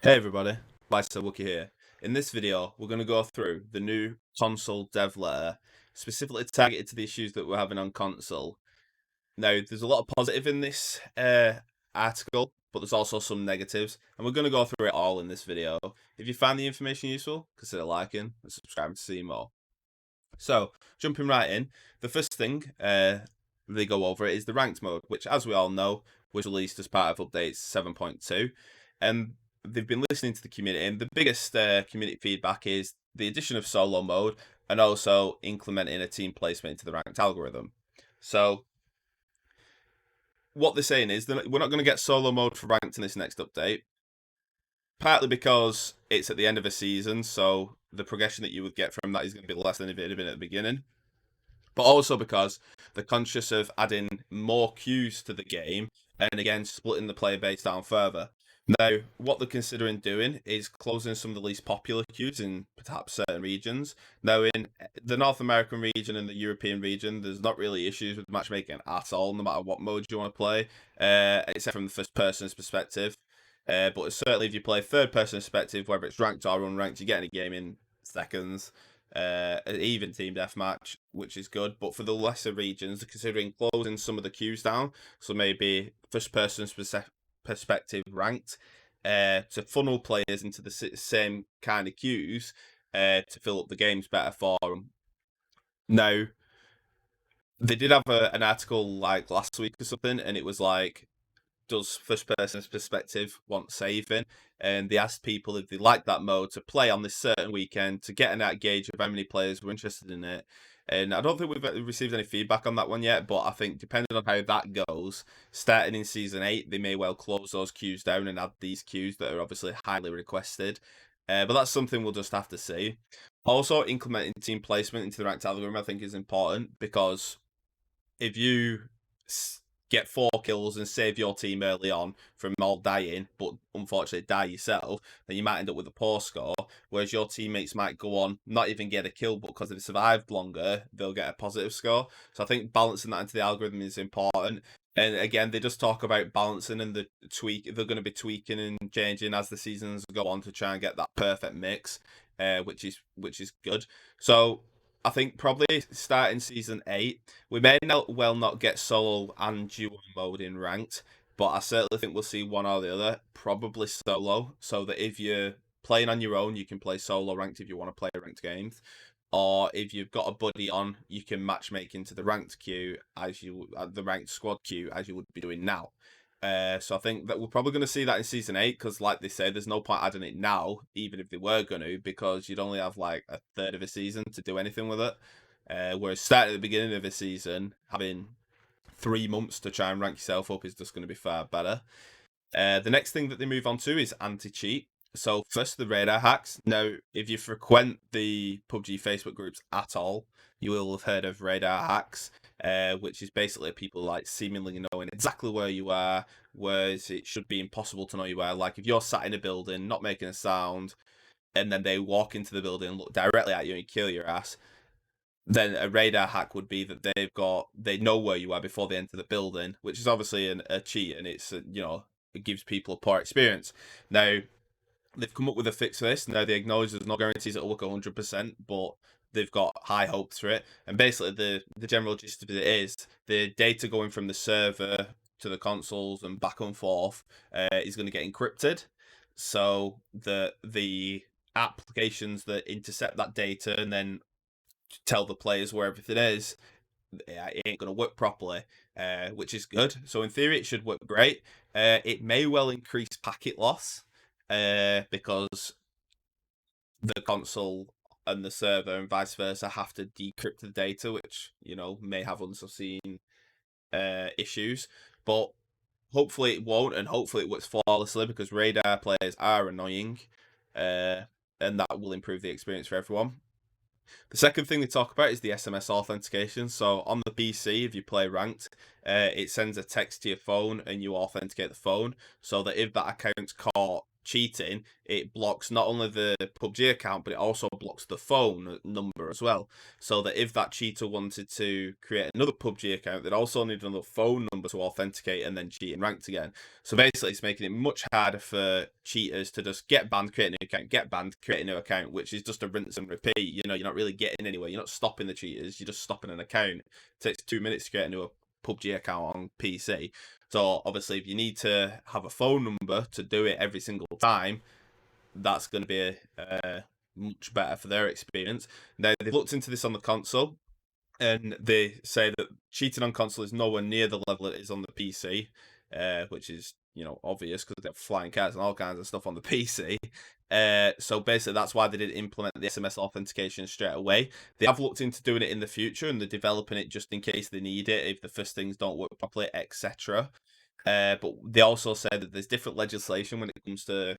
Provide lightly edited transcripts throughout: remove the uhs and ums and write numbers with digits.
Hey everybody, Wookie here. In this video, we're going to go through the new console dev letter, specifically targeted to the issues that we're having on console. Now, there's a lot of positive in this article, but there's also some negatives, and we're going to go through it all in this video. If you find the information useful, consider liking and subscribing to see more. So, jumping right in, the first thing they go over is the ranked mode, which, as we all know, was released as part of update 7.2, and they've been listening to the community, and the biggest community feedback is the addition of solo mode and also implementing a team placement into the ranked algorithm. So, what they're saying is that we're not going to get solo mode for ranked in this next update, partly because it's at the end of a season, so the progression that you would get from that is going to be less than if it had been at the beginning. But also because they're conscious of adding more queues to the game and again splitting the player base down further. Now, what they're considering doing is closing some of the least popular queues in perhaps certain regions. Now, in the North American region and the European region, there's not really issues with matchmaking at all, no matter what mode you want to play, except from the first person's perspective. But certainly, if you play third person perspective, whether it's ranked or unranked, you get in a game in seconds. Even team deathmatch, which is good. But for the lesser regions, they're considering closing some of the queues down. So maybe first person's perspective ranked to funnel players into the same kind of queues to fill up the games better for them. Now, they did have an article like last week or something, and it was like, does first person's perspective want saving? And they asked people if they liked that mode to play on this certain weekend to get an gauge of how many players were interested in it. And I don't think we've received any feedback on that one yet, but I think depending on how that goes, starting in Season 8, they may well close those queues down and add these queues that are obviously highly requested. But that's something we'll just have to see. Also, implementing team placement into the ranked algorithm, I think, is important because if you get 4 kills and save your team early on from all dying, but unfortunately die yourself, then you might end up with a poor score. Whereas your teammates might go on, not even get a kill, but because they've survived longer, they'll get a positive score. So I think balancing that into the algorithm is important. And again, they just talk about balancing and the tweak. They're going to be tweaking and changing as the seasons go on to try and get that perfect mix, which is good. So I think probably starting Season 8, we may well not get solo and duo mode in ranked, but I certainly think we'll see one or the other, probably solo, so that if you're playing on your own, you can play solo ranked if you want to play ranked games. Or if you've got a buddy on, you can matchmake into the ranked queue the ranked squad queue as you would be doing now. So I think that we're probably going to see that in Season 8 because, like they say, there's no point adding it now, even if they were going to, because you'd only have like a third of a season to do anything with it. Whereas starting at the beginning of a season, having 3 months to try and rank yourself up is just going to be far better. The next thing that they move on to is anti-cheat. So first, the radar hacks. Now, if you frequent the PUBG Facebook groups at all, you will have heard of radar hacks, which is basically people like seemingly knowing exactly where you are, whereas it should be impossible to know you are. Like if you're sat in a building, not making a sound, and then they walk into the building, look directly at you, and kill your ass. Then a radar hack would be that they know where you are before they enter the building, which is obviously a cheat, and it's it gives people a poor experience. Now, they've come up with a fix for this. Now, they acknowledge there's no guarantees it'll work 100%, but they've got high hopes for it. And basically, the general gist of it is the data going from the server to the consoles and back and forth is going to get encrypted. So the applications that intercept that data and then tell the players where everything is, it ain't going to work properly, which is good. So in theory, it should work great. It may well increase packet loss because the console and the server and vice versa have to decrypt the data, which may have unforeseen issues. But hopefully it won't, and hopefully it works flawlessly because radar players are annoying, and that will improve the experience for everyone. The second thing they talk about is the SMS authentication. So on the PC, if you play ranked, it sends a text to your phone and you authenticate the phone so that if that account's caught cheating, it blocks not only the PUBG account, but it also blocks the phone number as well. So that if that cheater wanted to create another PUBG account, they'd also need another phone number to authenticate and then cheat in ranked again. So basically, it's making it much harder for cheaters to just get banned, create a new account, get banned, create a new account, which is just a rinse and repeat. You know, you're not really getting anywhere. You're not stopping the cheaters. You're just stopping an account. It takes 2 minutes to create a new PUBG account on PC. So obviously, if you need to have a phone number to do it every single time, that's going to be much better for their experience. Now, they've looked into this on the console, and they say that cheating on console is nowhere near the level it is on the PC, which is, you know, obvious because they have flying cars and all kinds of stuff on the PC. So basically, that's why they didn't implement the SMS authentication straight away. They have looked into doing it in the future, and they're developing it just in case they need it if the first things don't work properly, etc. But they also say that there's different legislation when it comes to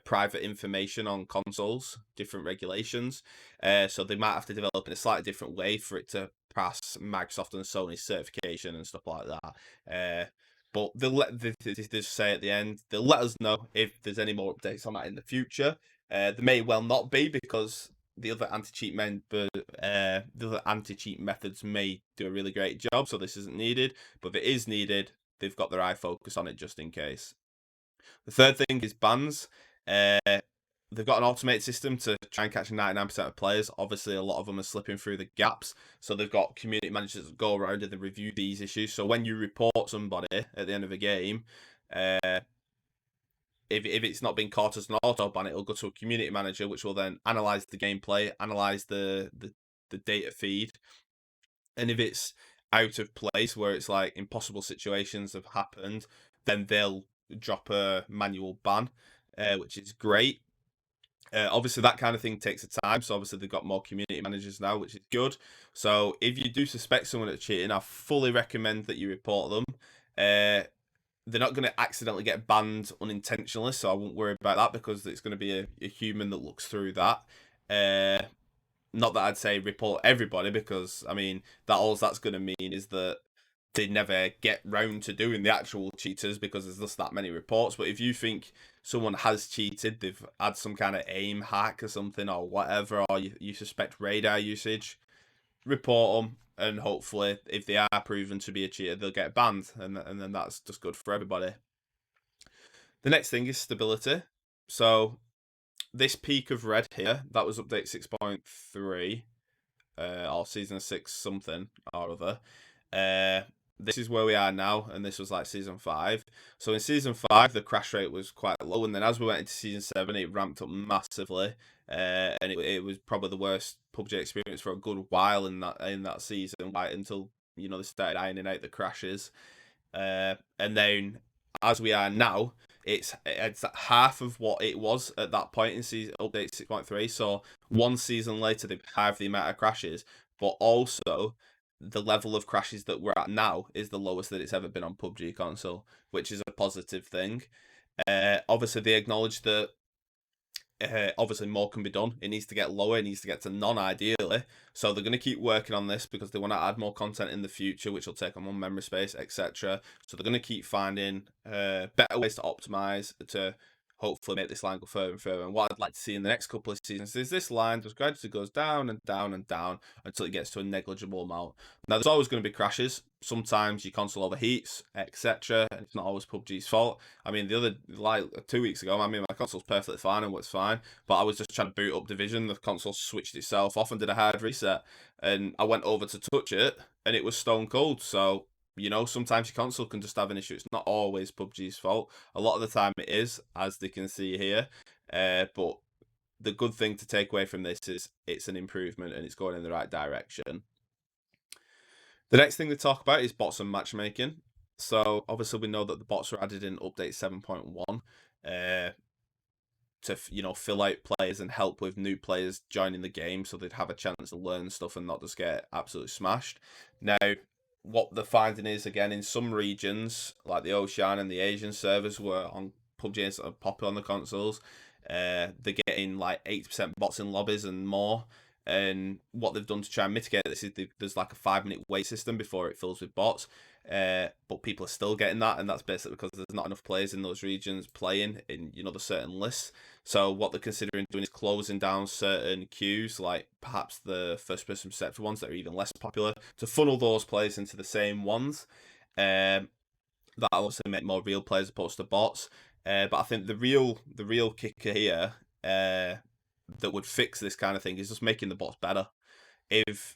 private information on consoles, different regulations. So they might have to develop in a slightly different way for it to pass Microsoft and Sony certification and stuff like that. But they say at the end, they'll let us know if there's any more updates on that in the future. There may well not be because the other anti-cheat methods may do a really great job, so this isn't needed. But if it is needed, they've got their eye focused on it just in case. The third thing is bans. They've got an automated system to try and catch 99% of players. Obviously, a lot of them are slipping through the gaps. So they've got community managers that go around and they review these issues. So when you report somebody at the end of a game, if it's not been caught as an auto ban, it'll go to a community manager, which will then analyze the gameplay, analyze the data feed, and if it's out of place where it's like impossible situations have happened, then they'll drop a manual ban, which is great. Obviously, that kind of thing takes a time. So obviously, they've got more community managers now, which is good. So if you do suspect someone of cheating, I fully recommend that you report them. They're not going to accidentally get banned unintentionally, so I won't worry about that because it's going to be a human that looks through that. Not that I'd say report everybody because, I mean, that's going to mean is that they never get round to doing the actual cheaters because there's just that many reports. But if you think someone has cheated, they've had some kind of aim hack or something or whatever, or you suspect radar usage, report them. And hopefully, if they are proven to be a cheater, they'll get banned. And then that's just good for everybody. The next thing is stability. So this peak of red here, that was update 6.3. Or season 6 something or other. This is where we are now, and this was like season 5. So in season 5, the crash rate was quite low, and then as we went into season 7, it ramped up massively, and it was probably the worst PUBG experience for a good while in that season, right until they started ironing out the crashes, and then as we are now, it's half of what it was at that point in season update 6.3. So one season later, they've halved the amount of crashes, but also the level of crashes that we're at now is the lowest that it's ever been on PUBG console, which is a positive thing. Obviously, they acknowledge that obviously more can be done. It needs to get lower. It needs to get to none, ideally. So they're going to keep working on this because they want to add more content in the future, which will take on more memory space, etc. So they're going to keep finding better ways to optimize to hopefully make this line go further and further. And what I'd like to see in the next couple of seasons is this line just gradually goes down and down and down until it gets to a negligible amount. Now, there's always going to be crashes. Sometimes your console overheats, etc. And it's not always PUBG's fault. I mean, 2 weeks ago, I mean, my console's perfectly fine and works fine, but I was just trying to boot up Division. The console switched itself off and did a hard reset. And I went over to touch it, and it was stone cold. So, sometimes your console can just have an issue. It's not always PUBG's fault. A lot of the time it is, as they can see here. But the good thing to take away from this is it's an improvement and it's going in the right direction. The next thing they talk about is bots and matchmaking. So obviously we know that the bots were added in update 7.1 to fill out players and help with new players joining the game so they'd have a chance to learn stuff and not just get absolutely smashed. Now, what the finding is, again, in some regions, like the Ocean and the Asian servers were on PUBG and sort of popular on the consoles, they're getting like 80% bots in lobbies and more. And what they've done to try and mitigate this is there's like a 5-minute wait system before it fills with bots. but people are still getting that, and that's basically because there's not enough players in those regions playing in the certain lists. So what they're considering doing is closing down certain queues, like perhaps the first-person perspective ones that are even less popular, to funnel those players into the same ones. That'll also make more real players opposed to bots. But I think the real kicker here that would fix this kind of thing is just making the bots better. If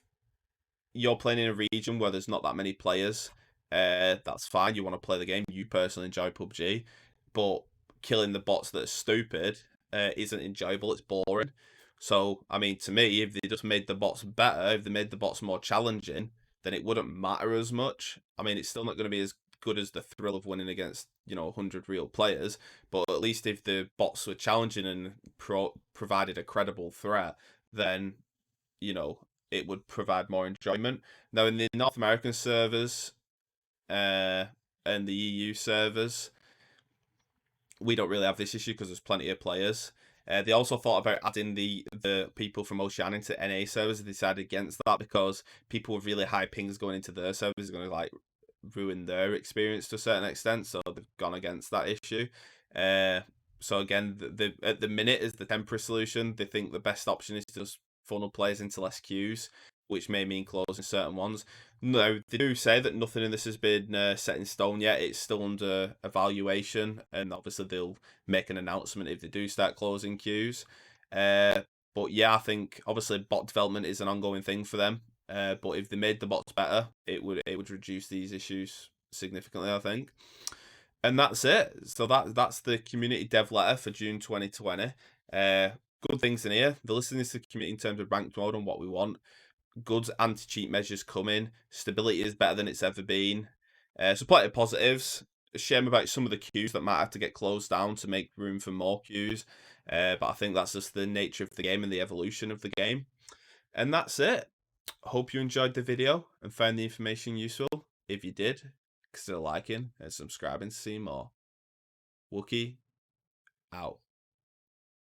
you're playing in a region where there's not that many players, that's fine. You want to play the game. You personally enjoy PUBG, but killing the bots that are stupid isn't enjoyable. It's boring. So, I mean, to me, if they just made the bots better, if they made the bots more challenging, then it wouldn't matter as much. I mean, it's still not going to be as good as the thrill of winning against 100 real players, but at least if the bots were challenging and provided a credible threat, then it would provide more enjoyment. Now, in the North American servers and the EU servers, we don't really have this issue because there's plenty of players. They also thought about adding the people from Oceania into NA servers. They decided against that because people with really high pings going into their servers are going to ruin their experience to a certain extent. So they've gone against that issue. So again, at the minute is the temporary solution. They think the best option is to just funnel players into less queues, which may mean closing certain ones. No, they do say that nothing in this has been set in stone yet. It's still under evaluation, and obviously they'll make an announcement if they do start closing queues. But yeah, I think obviously bot development is an ongoing thing for them. But if they made the bots better, it would reduce these issues significantly, I think. And that's it. So that's the community dev letter for June 2020. Good things in here. They're listening to the community in terms of ranked mode and what we want. Good anti-cheat measures coming. Stability is better than it's ever been. So plenty of positives. A shame about some of the queues that might have to get closed down to make room for more queues. But I think that's just the nature of the game and the evolution of the game. And that's it. Hope you enjoyed the video and found the information useful. If you did, consider liking and subscribing to see more. Wookie out.